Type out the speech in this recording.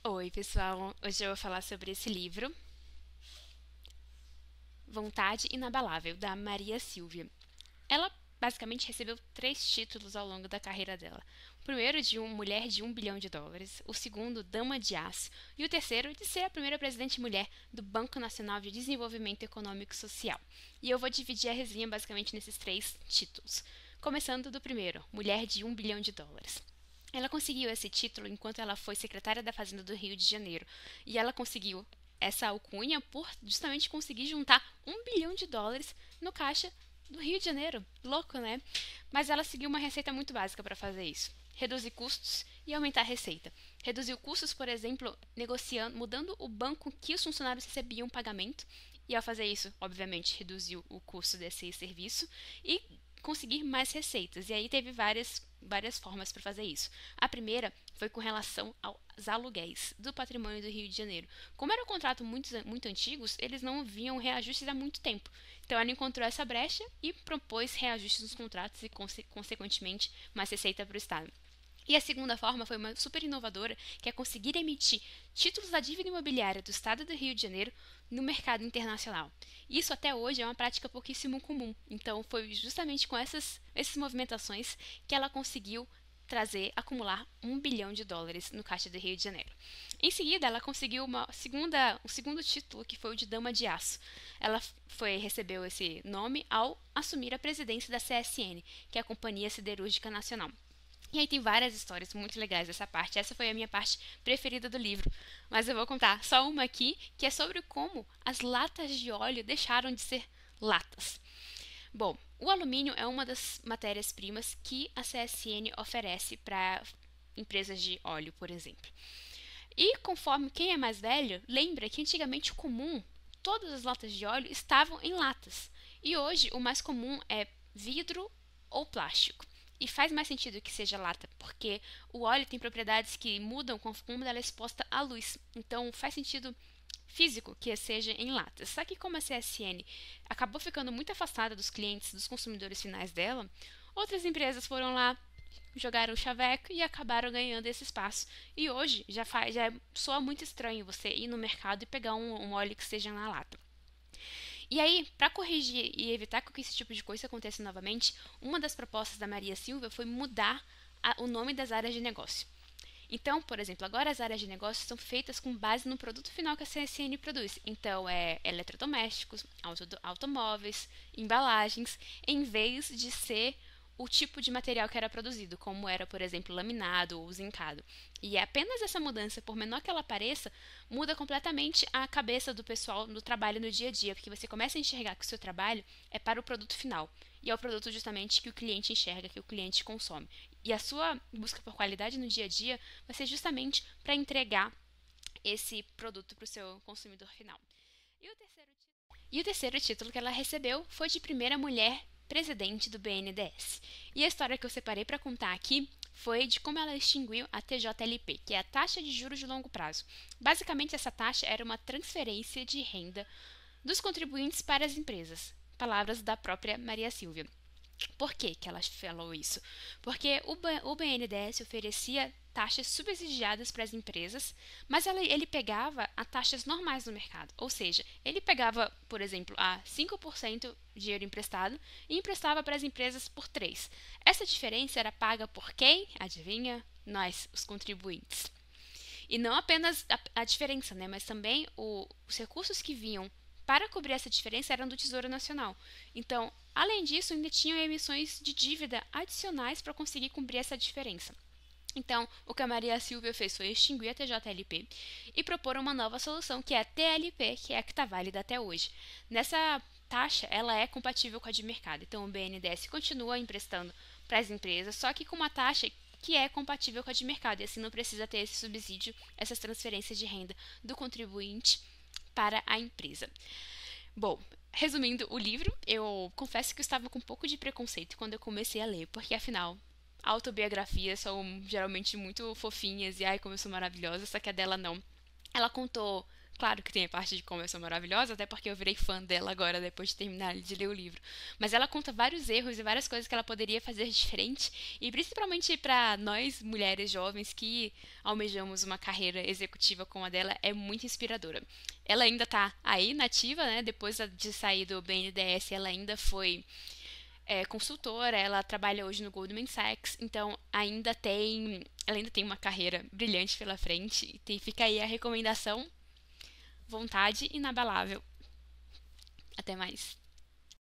Oi, pessoal. Hoje eu vou falar sobre esse livro, Vontade Inabalável, da Maria Silvia. Ela basicamente recebeu 3 títulos ao longo da carreira dela. O primeiro de Mulher de US$ 1 bilhão, o segundo, Dama de Aço, e o terceiro de ser a primeira presidente mulher do Banco Nacional de Desenvolvimento Econômico e Social. E eu vou dividir a resenha basicamente nesses 3 títulos. Começando do primeiro, Mulher de US$ 1 bilhão. Ela conseguiu esse título enquanto ela foi secretária da Fazenda do Rio de Janeiro. E ela conseguiu essa alcunha por justamente conseguir juntar US$ 1 bilhão no caixa do Rio de Janeiro. Louco, né? Mas ela seguiu uma receita muito básica para fazer isso. Reduzir custos e aumentar a receita. Reduziu custos, por exemplo, negociando, mudando o banco que os funcionários recebiam pagamento. E ao fazer isso, obviamente, reduziu o custo desse serviço e conseguir mais receitas. E aí teve várias formas para fazer isso. A primeira foi com relação aos aluguéis do patrimônio do Rio de Janeiro. Como era um contrato muito antigos, eles não viam reajustes há muito tempo. Então ela encontrou essa brecha e propôs reajustes nos contratos e, consequentemente, mais receita para o Estado. E a segunda forma foi uma super inovadora, que é conseguir emitir títulos da dívida imobiliária do Estado do Rio de Janeiro no mercado internacional. Isso até hoje é uma prática pouquíssimo comum. Então foi justamente com essas movimentações que ela conseguiu acumular US$ 1 bilhão no caixa do Rio de Janeiro. Em seguida, ela conseguiu um segundo título, que foi o de Dama de Aço. Ela recebeu esse nome ao assumir a presidência da CSN, que é a Companhia Siderúrgica Nacional. E aí tem várias histórias muito legais dessa parte. Essa foi a minha parte preferida do livro. Mas eu vou contar só uma aqui, que é sobre como as latas de óleo deixaram de ser latas. Bom, o alumínio é uma das matérias-primas que a CSN oferece para empresas de óleo, por exemplo. E conforme quem é mais velho, lembra que antigamente o comum, todas as latas de óleo estavam em latas. E hoje o mais comum é vidro ou plástico. E faz mais sentido que seja lata, porque o óleo tem propriedades que mudam conforme ela é exposta à luz. Então faz sentido físico que seja em latas. Só que como a CSN acabou ficando muito afastada dos clientes, dos consumidores finais dela, outras empresas foram lá, jogaram o chaveco e acabaram ganhando esse espaço. E hoje já soa muito estranho você ir no mercado e pegar um óleo que esteja na lata. E aí, para corrigir e evitar que esse tipo de coisa aconteça novamente, uma das propostas da Maria Silva foi mudar o nome das áreas de negócio. Então, por exemplo, agora as áreas de negócio são feitas com base no produto final que a CSN produz. Então, é eletrodomésticos, automóveis, embalagens, em vez de ser o tipo de material que era produzido, como era, por exemplo, laminado ou zincado. E é apenas essa mudança, por menor que ela pareça, muda completamente a cabeça do pessoal no trabalho no dia a dia, porque você começa a enxergar que o seu trabalho é para o produto final. E é o produto justamente que o cliente enxerga, que o cliente consome. E a sua busca por qualidade no dia a dia vai ser justamente para entregar esse produto para o seu consumidor final. E o terceiro título que ela recebeu foi de primeira mulher presidente do BNDES. E a história que eu separei para contar aqui foi de como ela extinguiu a TJLP, que é a taxa de juros de longo prazo. Basicamente, essa taxa era uma transferência de renda dos contribuintes para as empresas. Palavras da própria Maria Silvia. Por que ela falou isso? Porque o BNDES oferecia taxas subsidiadas para as empresas, mas ele pegava a taxas normais do mercado. Ou seja, ele pegava, por exemplo, a 5% de dinheiro emprestado e emprestava para as empresas por 3%. Essa diferença era paga por quem? Adivinha? Nós, os contribuintes. E não apenas a diferença, né, mas também os recursos que vinham para cobrir essa diferença eram do Tesouro Nacional. Então, além disso, ainda tinham emissões de dívida adicionais para conseguir cobrir essa diferença. Então, o que a Maria Silvia fez foi extinguir a TJLP e propor uma nova solução, que é a TLP, que é a que está válida até hoje. Nessa taxa, ela é compatível com a de mercado. Então, o BNDES continua emprestando para as empresas, só que com uma taxa que é compatível com a de mercado, e assim não precisa ter esse subsídio, essas transferências de renda do contribuinte para a empresa. Bom, resumindo o livro, eu confesso que eu estava com um pouco de preconceito quando eu comecei a ler, porque afinal, autobiografias são geralmente muito fofinhas e ai como eu sou maravilhosa, só que a dela não. Ela contou Claro que tem a parte de como eu sou maravilhosa, até porque eu virei fã dela agora, depois de terminar de ler o livro. Mas ela conta vários erros e várias coisas que ela poderia fazer diferente, e principalmente para nós, mulheres jovens que almejamos uma carreira executiva como a dela, é muito inspiradora. Ela ainda tá aí nativa, né? Depois de sair do BNDES, ela ainda foi consultora, ela trabalha hoje no Goldman Sachs, então ela ainda tem uma carreira brilhante pela frente. E fica aí a recomendação, vontade inabalável. Até mais.